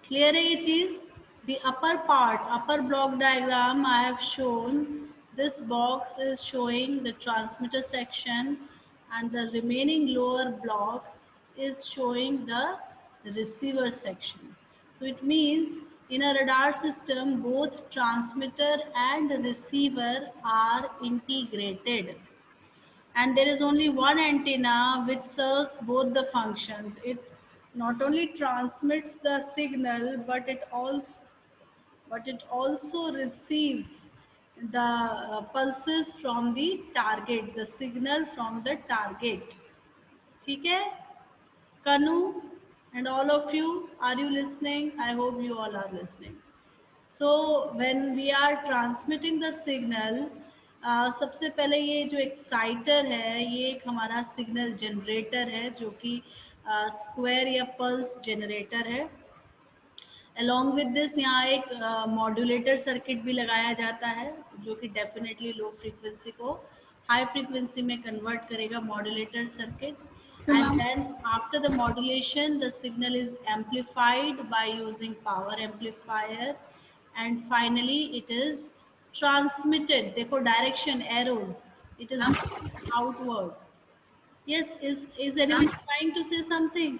Clear है ये चीज? The upper part, upper block diagram I have shown, this box is showing the transmitter section and the remaining lower block is showing the receiver section. So it means in a radar system both transmitter and receiver are integrated, and there is only one antenna which serves both the functions. It not only transmits the signal, but it also receives the pulses from the target, the signal from the target. ठीक है? Kanu and all of you, are you listening? I hope you all are listening. So when we are transmitting the signal, सबसे पहले ये जो exciter है ये एक हमारा सिग्नल जनरेटर है जो कि स्क्वायर या पल्स जनरेटर है. अलॉन्ग विद दिस यहाँ एक मॉड्यूलेटर सर्किट भी लगाया जाता है जो कि डेफिनेटली लो फ्रीक्वेंसी को हाई फ्रीक्वेंसी में कन्वर्ट करेगा, modulator circuit. And then after the modulation the signal is amplified by using power amplifier, and finally it is transmitted. देखो direction arrows, it is outward. Yes, is anyone trying to say something?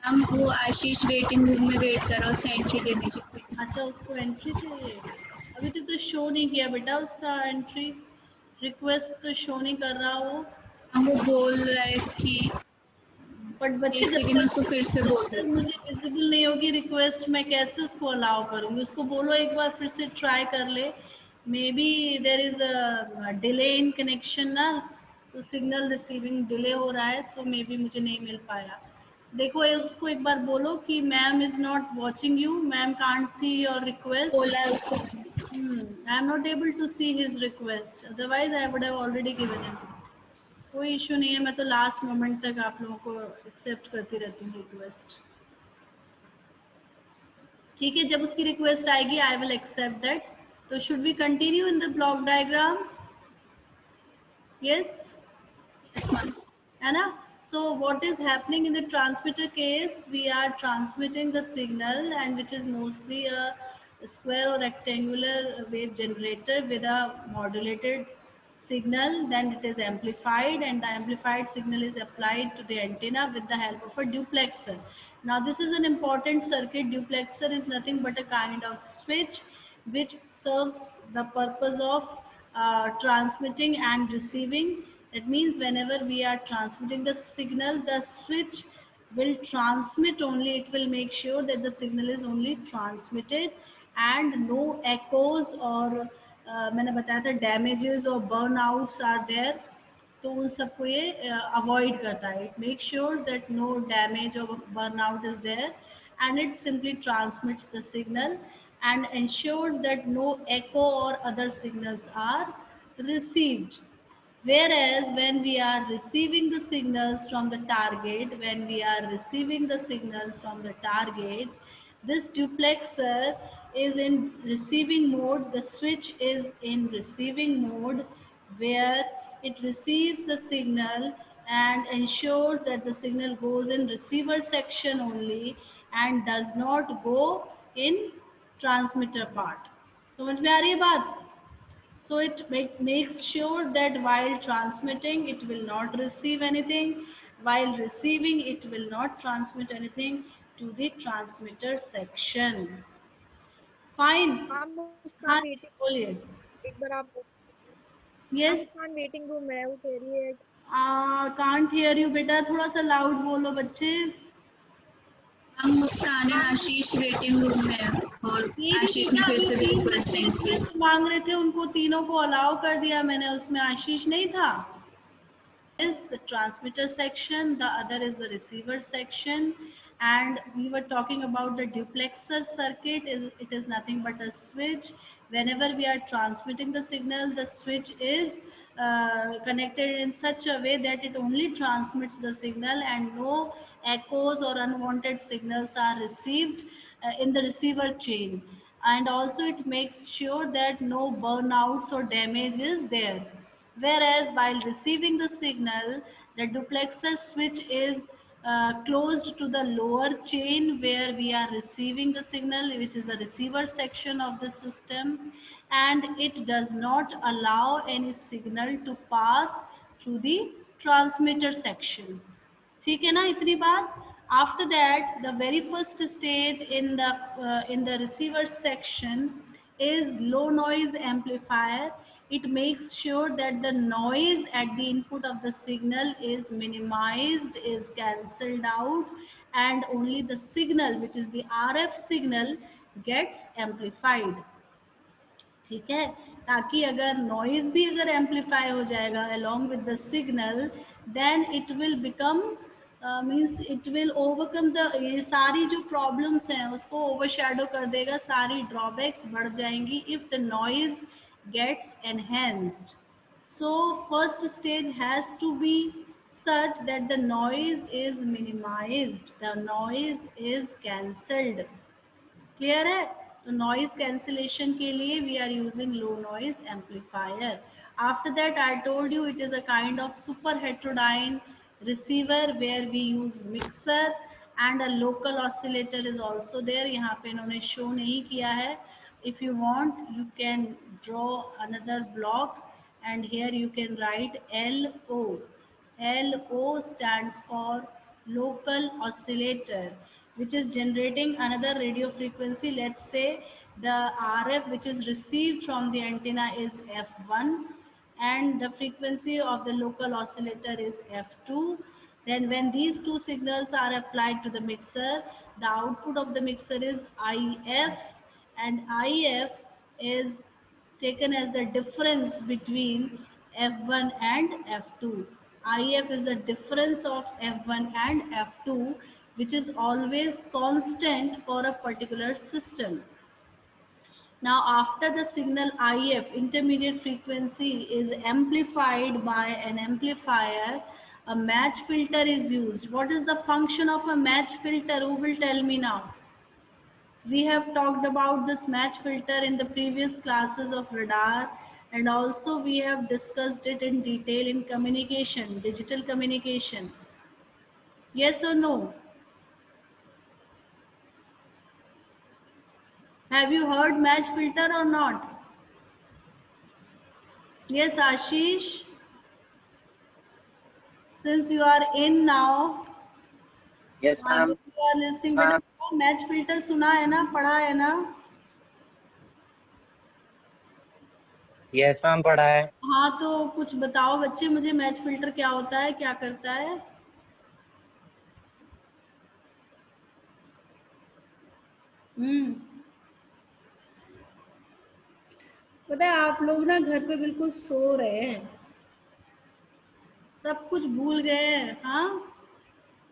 हम वो आशीष waiting room में wait कर रहा है, उसे entry दे दीजिए. अच्छा, उसको एंट्री चाहिए. अभी तक तो शो नहीं किया बेटा उसका एंट्री रिक्वेस्ट, तो शो नहीं कर रहा वो. हम वो बोल रहे कि बट बच्चे एक सेकंड में उसको फिर से बोल जब तक देते. मुझे विजिबल नहीं होगी रिक्वेस्ट, मैं कैसे उसको अलाउ करूँगी? उसको बोलो एक बार फिर से ट्राई कर ले. May be there is a delay in connection ना, तो सिग्नल रिसीविंग डिले हो रहा है, सो मे बी मुझे नहीं मिल पाया. देखो उसको एक बार बोलो कि ma'am is not watching you, ma'am can't see your request. बोला है उससे. I am not able to see his request, otherwise I would have already given him. कोई इशू नहीं है, मैं तो लास्ट मोमेंट तक आप लोगों को एक्सेप्ट करती रहती हूँ रिक्वेस्ट. ठीक है, जब उसकी रिक्वेस्ट आएगी आई विल एक्सेप्ट दैट. तो should we continue in the block diagram? Yes, है ना? So what is happening in the transmitter case? We are transmitting the signal, and which is mostly a square or rectangular wave generator with a modulated signal. Then it is amplified, and the amplified signal is applied to the antenna with the help of a duplexer. Now this is an important circuit. Duplexer is nothing but a kind of switch which serves the purpose of transmitting and receiving. That means whenever we are transmitting the signal, the switch will transmit only. It will make sure that the signal is only transmitted and no echoes or मैंने बताया था damages or burnouts are there. तो उन सबको ये avoid करता है. It makes sure that no damage or burnout is there, and it simply transmits the signal and ensures that no echo or other signals are received. Whereas when we are receiving the signals from the target, this duplexer is in receiving mode, the switch is in receiving mode, where it receives the signal and ensures that the signal goes in receiver section only and does not go in transmitter part. समझ में आ रही है बात? So it makes sure that while transmitting it will not receive anything, while receiving it will not transmit anything to the transmitter section. Fine. Muskan waiting, बोलिए. एक बार आप. Yes. मुस्कान waiting room है, वो कह रही है. Can't hear you बेटा, थोड़ा सा loud बोलो बच्चे. हम मुस्कान और आशीष वेटिंग रूम में है और आशीष ने फिर से रिक्वेस्ट सेंड की. मांग रहे थे, उनको तीनों को अलाउ कर दिया मैंने, उसमें आशीष नहीं था. Is the transmitter section, the other is the receiver section, and we were talking about the duplexer circuit. It is nothing but a switch. Whenever we are transmitting the signal, the switch is connected in such a way that it only transmits the signal and no echoes or unwanted signals are received in the receiver chain. And also it makes sure that no burnouts or damage is there. Whereas while receiving the signal, the duplexer switch is closed to the lower chain where we are receiving the signal, which is the receiver section of the system, and it does not allow any signal to pass through the transmitter section. ठीक है ना इतनी बात. After that, the very first stage in the receiver section is low noise amplifier. It makes sure that the noise at the input of the signal is minimized, is cancelled out, and only the signal, which is the RF signal, gets amplified. ठीक है, ताकि अगर noise भी अगर amplify हो जाएगा along with the signal, then it will become means it will overcome the ये सारी जो प्रॉब्लम्स हैं उसको ओवरशैडो कर देगा, सारी ड्रॉबैक्स बढ़ जाएंगी if the noise gets enhanced. So first stage has to be such that the noise is minimized, the noise is cancelled. Clear है. तो नॉइज कैंसिलेशन के लिए we are using low noise amplifier. After that I told you it is a kind of super heterodyne receiver where we use mixer and a local oscillator is also there. यहाँ पे इन्होंने show नहीं किया है. If you want you can draw another block and here you can write LO. LO stands for local oscillator, which is generating another radio frequency. Let's say the RF which is received from the antenna is F1 and the frequency of the local oscillator is F2. Then when these two signals are applied to the mixer, the output of the mixer is IF, and IF is taken as the difference between F1 and F2. IF is the difference of F1 and F2, which is always constant for a particular system. Now after the signal IF, intermediate frequency is amplified by an amplifier, a match filter is used. What is the function of a match filter? Who will tell me now? We have talked about this match filter in the previous classes of radar, and also we have discussed it in detail in communication, digital communication. Yes or no? Have you heard match filter or not? Yes, Ashish? Since you are in now. Yes, ma'am. You are listening. बेटा match filter सुना है ना, पढ़ा है ना? Yes ma'am, पढ़ा है. हाँ, तो कुछ बताओ बच्चे मुझे, मैच फिल्टर क्या होता है, क्या करता है? पता है आप लोग ना घर पे बिल्कुल सो रहे हैं, सब कुछ भूल गए हैं. हाँ,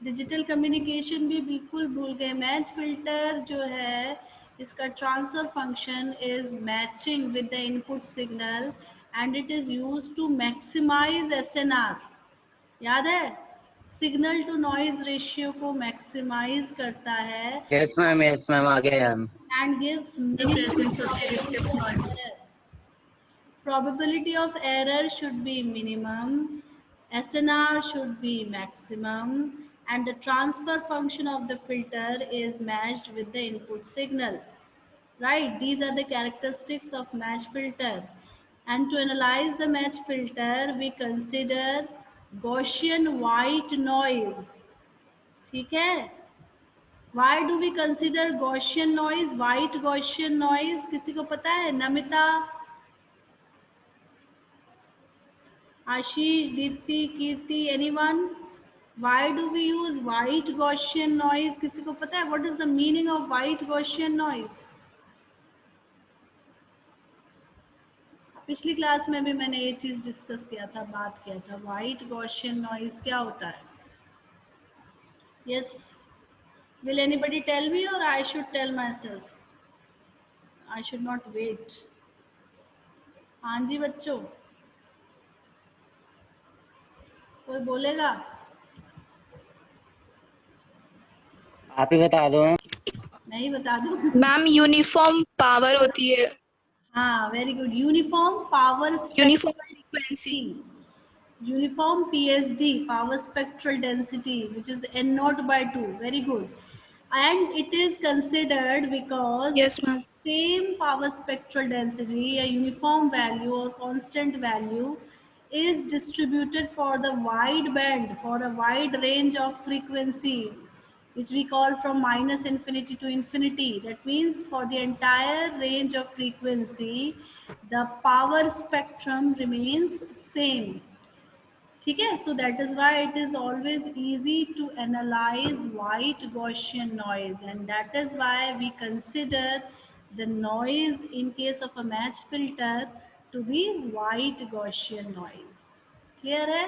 डिजिटल कम्युनिकेशन भी बिल्कुल भूल गए. मैच फिल्टर जो है इसका transfer function is matching with the input signal and it is used to maximise SNR. याद है, सिग्नल टू नॉइज रेशियो को मैक्सिमाइज करता है. यस मैम, आ गया ma'am. And gives The presence of erratic noise. probability of error should be minimum, SNR should be maximum, and the transfer function of the filter is matched with the input signal. Right, these are the characteristics of match filter. And to analyze the match filter, we consider Gaussian white noise. ठीक है? Why do we consider Gaussian noise, white Gaussian noise? किसी को पता है? Namita, Ashish, Deepti, Kirti, anyone? Why do we use white Gaussian noise? किसी को पता है? What is the meaning of white Gaussian noise? पिछली क्लास में भी मैंने ये चीज डिस्कस किया था, बात किया था. व्हाइट गॉसियन नॉइज क्या होता है? Yes, will anybody tell me or I should tell myself? I should not wait. हाँ जी बच्चों, कोई बोलेगा? आप ही बता दो. नहीं बता दो? मैम यूनिफॉर्म पावर होती है. हाँ, very good. Uniform power, uniform frequency. uniform PSD, power spectral density, which is N naught by 2. Very good. And it is considered because Yes, ma'am. same power spectral density, a uniform value or constant value, is distributed for the wide band, for a wide range of frequency, which we call from minus infinity to infinity. That means for the entire range of frequency, the power spectrum remains same. ठीक है, so that is why it is always easy to analyze white Gaussian noise, and that is why we consider the noise in case of a match filter to be white Gaussian noise. Clear है?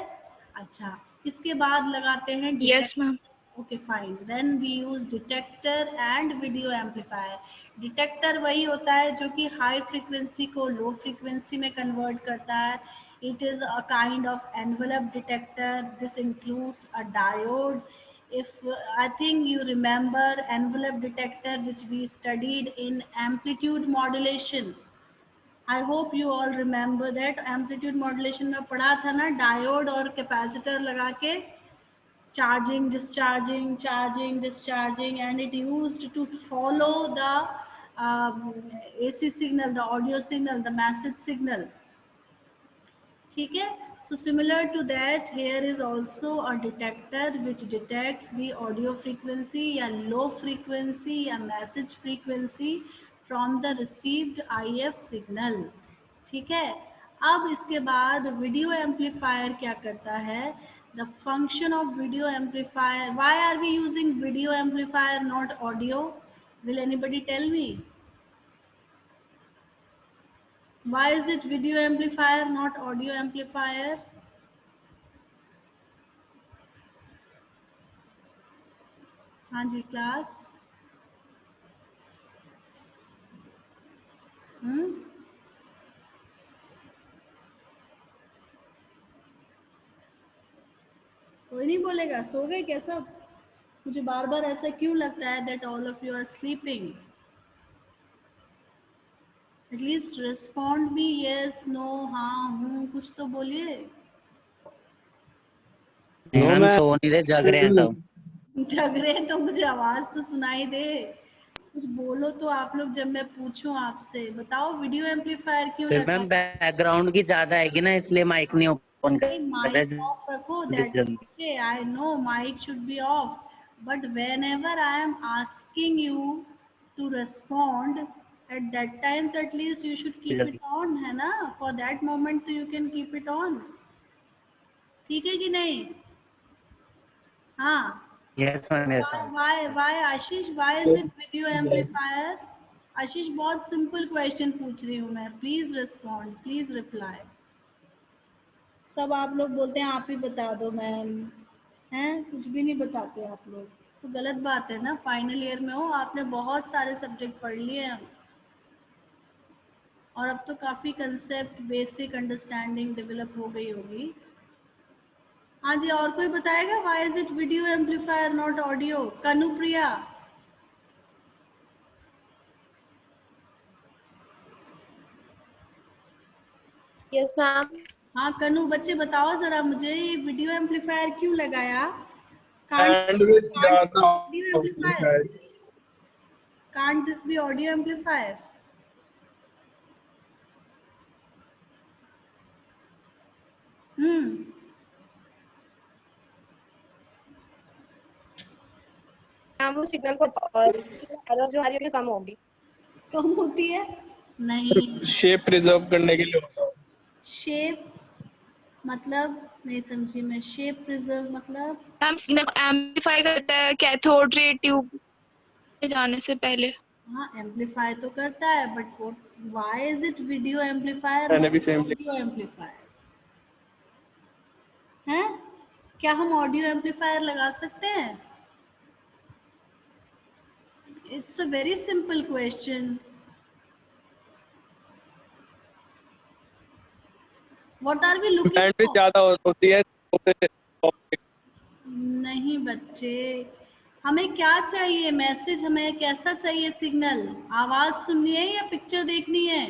अच्छा, इसके बाद लगाते हैं Yes, ma'am. Okay, fine. Then we use detector and video amplifier. Detector वही होता है जो कि high frequency को low frequency में convert करता है. It is a kind of envelope detector. This includes a diode. If I think you remember envelope detector which we studied in amplitude modulation. I hope you all remember that amplitude modulation में पढ़ा था ना, diode और capacitor लगा के charging, discharging, charging, discharging, and it used to follow the AC signal, the audio signal, the message signal. ठीक है? So similar to that, here is also a detector which detects the audio frequency या low frequency या message frequency from the received IF signal. ठीक है? अब इसके बाद video amplifier क्या करता है? The function of video amplifier. Why are we using video amplifier, not audio? Will anybody tell me? Why is it video amplifier, not audio amplifier? हाँ जी class. कोई नहीं बोलेगा? सो गए क्या सब? मुझे बार बार ऐसा क्यों लगता है that all of you are sleeping? At least respond me yes, no, हाँ, हूँ, कुछ तो बोलिए. मैम सो नहीं रहे, जग रहे हैं सब. जग रहे हैं तो मुझे आवाज तो सुनाई दे. कुछ बोलो तो आप लोग. जब मैं पूछूं आपसे, बताओ वीडियो एम्पलीफायर क्यों फिर लगा? मैम बैकग्राउंड की ज्यादा आएगी ना, इसलिए माइक नहीं ओपन कर माइक ऑफ रखो. That is okay. I know mic should be off, but whenever I am asking you to respond at that time, so at least you should keep it on, है ना? For that moment you can keep it on. ठीक है कि नहीं? हाँ. Yes ma'am, yes ma'am. Why Ashish? Why is it video amplifier? आशीष, बहुत simple question पूछ रही हूँ मैं. Please respond, please reply. सब आप लोग बोलते हैं आप ही बता दो मैम, हैं? कुछ भी नहीं बताते आप लोग, तो गलत बात है ना. फाइनल ईयर में हो, आपने बहुत सारे सब्जेक्ट पढ़ लिए हैं और अब तो काफ़ी कंसेप्ट, बेसिक अंडरस्टैंडिंग डेवलप हो गई होगी. हाँ जी, और कोई बताएगा? Why is it video amplifier not audio? Kanupriya. Yes ma'am. हाँ कनु, बच्चे बताओ जरा मुझे, ये वीडियो एम्पलीफायर क्यों लगाया? And with ज्यादा amplifier. Can't this be audio amplifier? वो सिग्नल को एरर जो आ रही है कम होगी. कम होती है? नहीं. शेप प्रिजर्व करने के लिए होता है. शेप मतलब नहीं समझी मैं. शेप प्रिजर्व मतलब? मैम सिग्नल को एम्पलीफाई करता है कैथोड रे ट्यूब में जाने से पहले. हाँ, एम्पलीफाई तो करता है, but why is it video amplifier, मैंने भी सेम ऑडियो एम्पलीफायर? हैं? क्या हम ऑडियो एम्पलीफायर लगा सकते हैं? It's a very simple question. What are we looking bandwidth for? ज्यादा होती है. नहीं बच्चे, हमें क्या चाहिए? मैसेज हमें कैसा चाहिए? सिग्नल, आवाज सुननी है या पिक्चर देखनी है?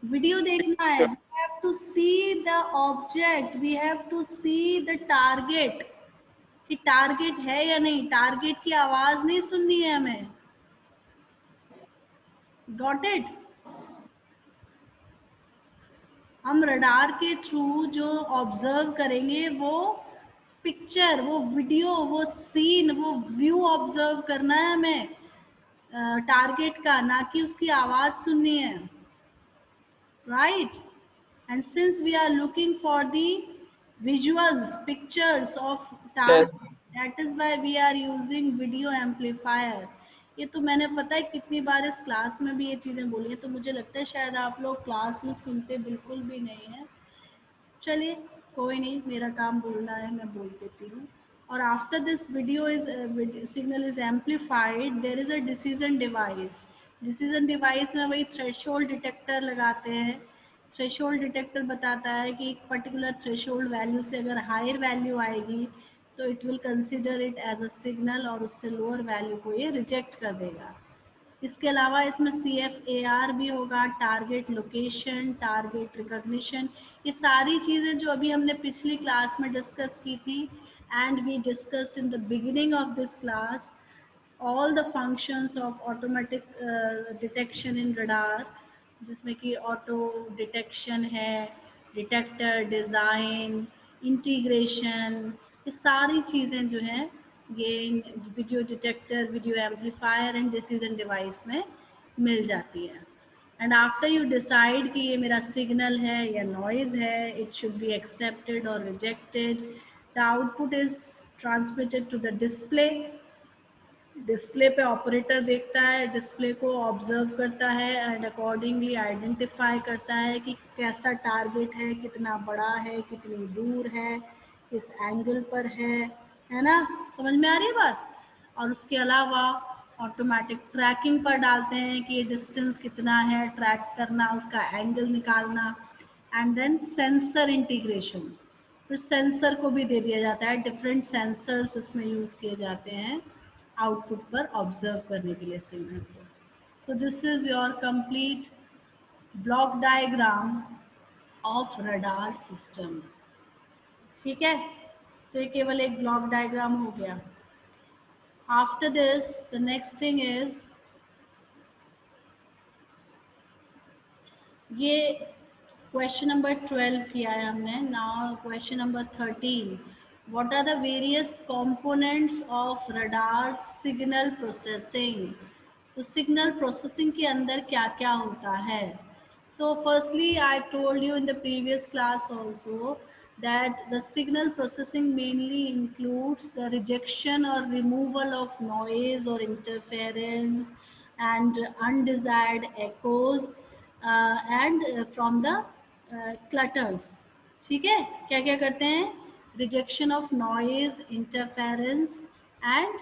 वीडियो देखना है. We have to see the object, we have to see the target, कि टारगेट है या नहीं, टारगेट की आवाज नहीं सुननी है हमें. Got it? हम रडार के थ्रू जो ऑब्जर्व करेंगे वो पिक्चर, वो वीडियो, वो सीन, वो व्यू ऑब्जर्व करना है हमें टारगेट का, ना कि उसकी आवाज सुननी है. Right? And since we are looking for the visuals, pictures of target, that is why we are using video amplifier. ये तो मैंने पता है कितनी बार इस क्लास में भी ये चीज़ें बोली हैं, तो मुझे लगता है शायद आप लोग क्लास में सुनते बिल्कुल भी नहीं हैं. चलिए कोई नहीं, मेरा काम बोलना है, मैं बोल देती हूँ. और after this video is signal is amplified, there is a decision device. Decision device में वही थ्रेशोल्ड डिटेक्टर लगाते हैं. थ्रेशोल्ड डिटेक्टर बताता है कि एक पर्टिकुलर थ्रेशोल्ड वैल्यू से अगर हायर वैल्यू आएगी तो it will consider it as a signal, और उससे लोअर वैल्यू को ये रिजेक्ट कर देगा. इसके अलावा इसमें CFAR भी होगा, टारगेट लोकेशन, टारगेट रिकॉग्निशन. ये सारी चीज़ें जो अभी हमने पिछली क्लास में डिस्कस की थी, and we discussed in the beginning of this class all the functions of automatic detection in radar, जिसमें कि ऑटो डिटेक्शन है, डिटेक्टर डिज़ाइन, इंटीग्रेशन, ये सारी चीज़ें जो हैं ये video detector, video amplifier and decision device में मिल जाती है. एंड आफ्टर यू डिसाइड कि ये मेरा सिग्नल है या नॉइज़ है, इट शुड बी एक्सेप्टेड और rejected. The output is transmitted to the display. Display पे ऑपरेटर देखता है, डिस्प्ले को ऑब्जर्व करता है एंड अकॉर्डिंगली आइडेंटिफाई करता है कि कैसा टारगेट है, कितना बड़ा है, कितनी दूर है, किस एंगल पर है ना? समझ में आ रही है बात? और उसके अलावा ऑटोमेटिक ट्रैकिंग पर डालते हैं कि ये डिस्टेंस कितना है, ट्रैक करना, उसका एंगल निकालना. एंड देन सेंसर इंटीग्रेशन, फिर सेंसर को भी दे दिया जाता है. डिफरेंट सेंसर्स इसमें यूज़ किए जाते हैं आउटपुट पर ऑब्जर्व करने के लिए सिग्नल को. So this is your complete block diagram of radar system. ठीक है, तो ये केवल एक ब्लॉक डायग्राम हो गया. After this the next thing is, ये क्वेश्चन नंबर 12 किया है हमने. Now question number 13. What are the various components of radar signal processing? तो signal processing के अंदर क्या क्या होता है? So firstly, I told you in the previous class also that the signal processing mainly includes the rejection or removal of noise or interference and undesired echoes and from the clutters. ठीक है, क्या क्या करते हैं? Rejection of noise, interference and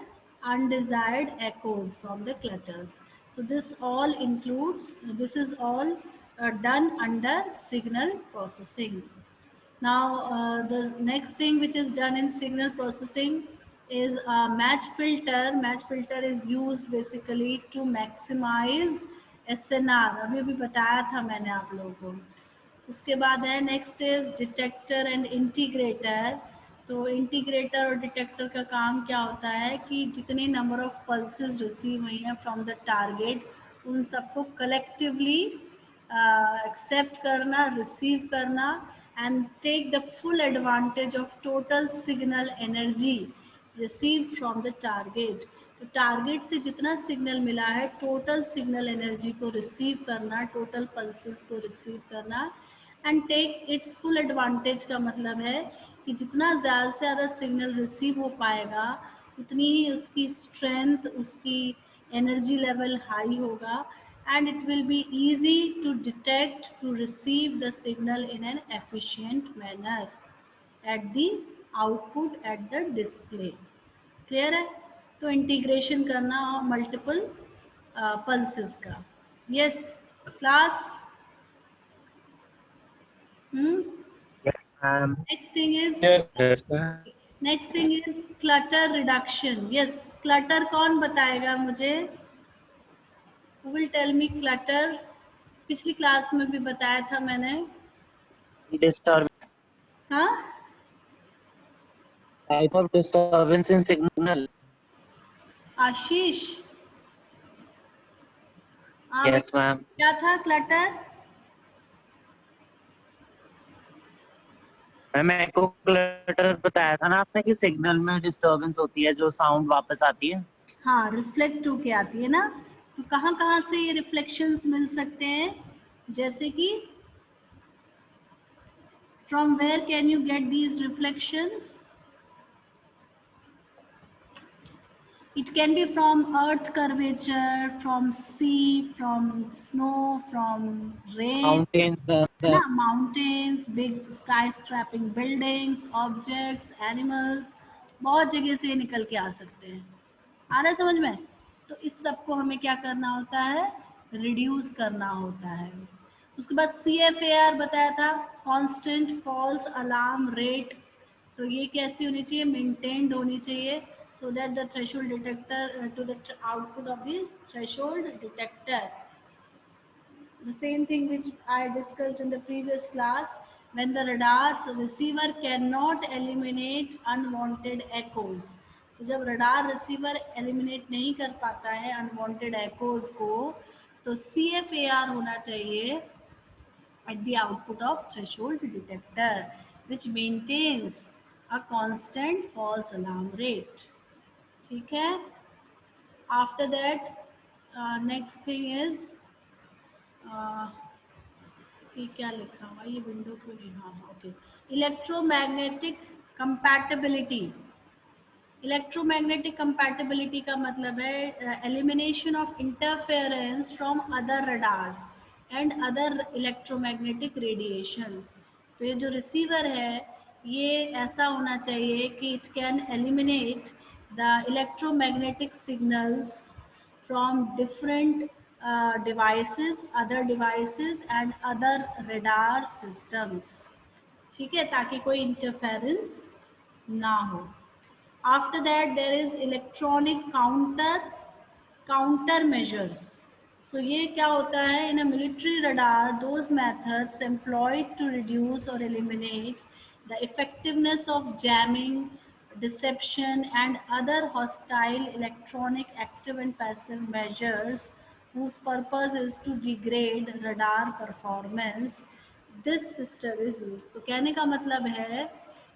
undesired echoes from the clutters. So this all includes, this is all done under signal processing. Now the next thing which is done in signal processing is a match filter. Match filter is used basically to maximize SNR. अभी भी बताया था मैंने आप लोगों को. उसके बाद है next is detector and integrator. तो इंटीग्रेटर और डिटेक्टर का काम क्या होता है कि जितने नंबर ऑफ पल्सेस रिसीव हुई हैं फ्रॉम द टारगेट, उन सबको कलेक्टिवली एक्सेप्ट करना, रिसीव करना and take the full advantage of total signal energy receive from the target. तो टारगेट से जितना सिग्नल मिला है, टोटल सिग्नल एनर्जी को रिसीव करना, टोटल पल्सेस को रिसीव करना and take its full advantage का मतलब है कि जितना ज़्यादा से ज़्यादा सिग्नल रिसीव हो पाएगा उतनी ही उसकी स्ट्रेंथ, उसकी एनर्जी लेवल हाई होगा and it will be easy to detect, to receive the signal in an efficient manner at the output at the display. Clear है? तो इंटीग्रेशन करना मल्टीपल पल्सेस का. Yes class. Next thing is next thing is clutter reduction. Yes, clutter कौन बताएगा मुझे? Who will tell me clutter? पिछली class में भी बताया था मैंने. disturbance, हाँ type of disturbance in signal. आशीष, हाँ Yes, बेटा, ma'am. क्या था क्लटर? मैम एको क्लटर बताया था ना आपने कि सिग्नल में डिस्टरबेंस होती है, जो साउंड वापस आती है। हाँ, रिफ्लेक्ट होके आती है ना। तो कहाँ कहाँ से ये रिफ्लेक्शंस मिल सकते हैं? जैसे कि from where can you get these reflections? It can be from earth curvature, from sea, from snow, from rain, Mountains, है ना, mountains, big skyscraping buildings, objects, animals, बहुत जगह से निकल के आ सकते हैं। आ रहा है समझ में? तो इस सब को हमें क्या करना होता है? रिड्यूस करना होता है। उसके बाद CFAR बताया था, कांस्टेंट फॉल्स अलार्म रेट। तो ये कैसी होनी चाहिए? मेंटेन्ड होनी चाहिए, so that the threshold detector to the output of the threshold detector. The same thing which I discussed in the previous class, when the radar's receiver cannot eliminate unwanted echoes. तो जब radar receiver eliminate नहीं कर पाता है unwanted echoes को, तो CFAR होना चाहिए at the output of threshold detector, which maintains a constant false alarm rate. ठीक है? After that, next thing is कि क्या लिखा हुआ ये विंडो को नहीं, हाँ okay, electromagnetic compatibility. Electromagnetic compatibility का मतलब है elimination of interference from other radars and other electromagnetic radiations. तो ये जो रिसीवर है ये ऐसा होना चाहिए कि it can eliminate the electromagnetic signals from different devices, other devices and other radar systems, ठीक है, ताकि कोई इंटरफेरेंस ना हो। After that there is electronic counter measures. So ये क्या होता है? In a military radar, those methods employed to reduce or eliminate the effectiveness of jamming, deception and other hostile electronic active and passive measures whose purpose is to degrade radar performance. This system is used. तो कहने का मतलब है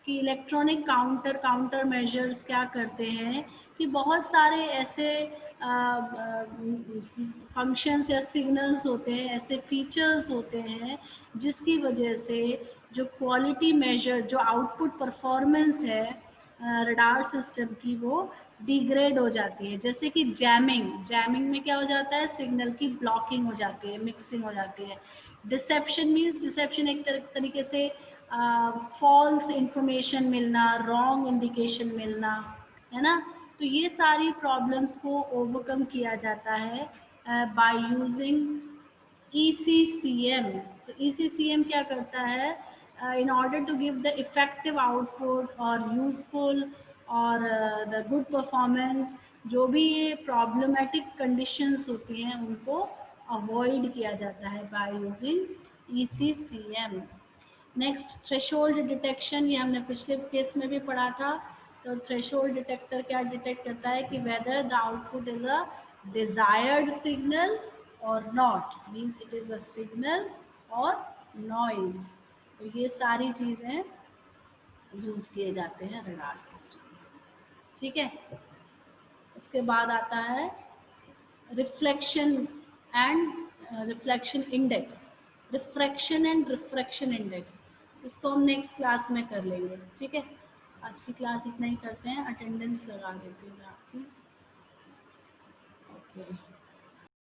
कि electronic counter measures क्या करते हैं कि बहुत सारे ऐसे फंक्शंस या सिग्नल्स होते हैं, ऐसे फीचर्स होते हैं जिसकी वजह से जो क्वालिटी मेजर, जो आउटपुट परफॉर्मेंस है रडार सिस्टम की, वो डिग्रेड हो जाती है। जैसे कि जैमिंग में क्या हो जाता है? सिग्नल की ब्लॉकिंग हो जाती है, मिक्सिंग हो जाती है। डिसेप्शन मीन्स, डिसेप्शन एक तरीके से फॉल्स इंफॉर्मेशन मिलना, रॉन्ग इंडिकेशन मिलना, है ना। तो ये सारी प्रॉब्लम्स को ओवरकम किया जाता है बाय यूजिंग ECCM। तो ECCM क्या करता है? In order to give the effective output or useful or the good performance, जो भी ये problematic conditions होती हैं उनको avoid किया जाता है by using ECCM। Next threshold detection, ये हमने पिछले केस में भी पढ़ा था। तो थ्रेशोल्ड डिटेक्टर क्या डिटेक्ट करता है कि whether the output is a desired signal or not, means it is a signal or noise. तो ये सारी चीज़ें यूज किए जाते हैं रडार सिस्टम में, ठीक है। उसके बाद आता है reflection and reflection index, refraction and refraction index. इसको हम नेक्स्ट क्लास में कर लेंगे, ठीक है। आज की क्लास इतना ही करते हैं, अटेंडेंस लगा देती हूँ मैं आपकी। ओके।